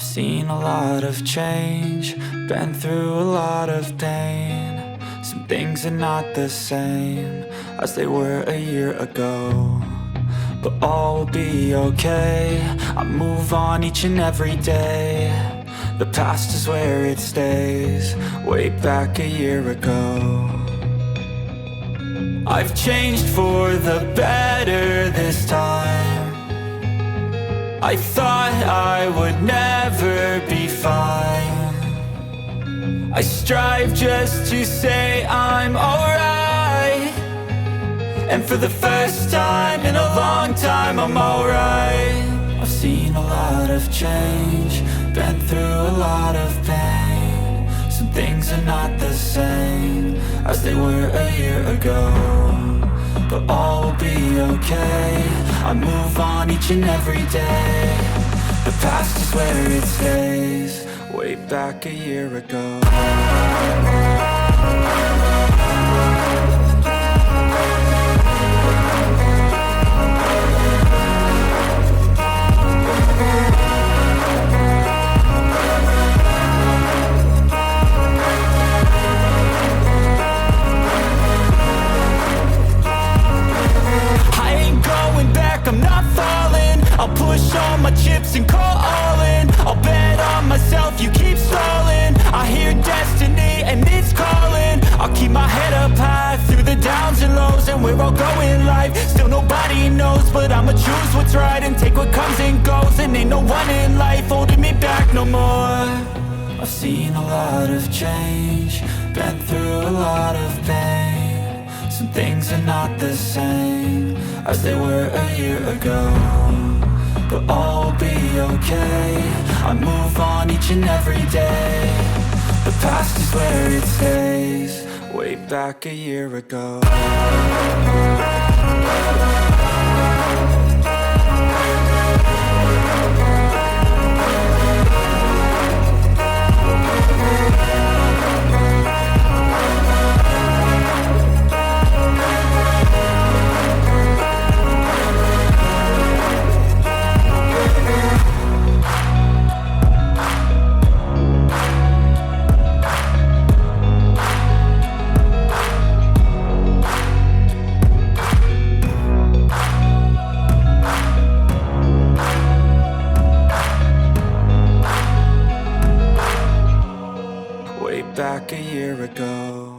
I've seen a lot of change, been through a lot of pain. Some things are not the same as they were a year ago, but all will be okay. I move on each and every day. The past is where it stays, way back a year ago. I've changed for the better this time. I thought I would never be fine. I strive just to say I'm alright, and for the first time in a long time I'm alright. I've seen a lot of change, been through a lot of pain. Some things are not the same as they were a year ago, but all will be okay. I move on each and every day. The past is where it stays, way back a year ago. I'm not falling, I'll push all my chips and call all in. I'll bet on myself, you keep stalling. I hear destiny and it's calling. I'll keep my head up high through the downs and lows, and we're all going life. Still nobody knows, but I'ma choose what's right and take what comes and goes. And ain't no one in life holding me back no more. I've seen a lot of change, been through a lot of pain. Some things are not the same as they were a year ago, but all will be okay. I move on each and every day. The past is where it stays, way back a year ago. Back a year ago.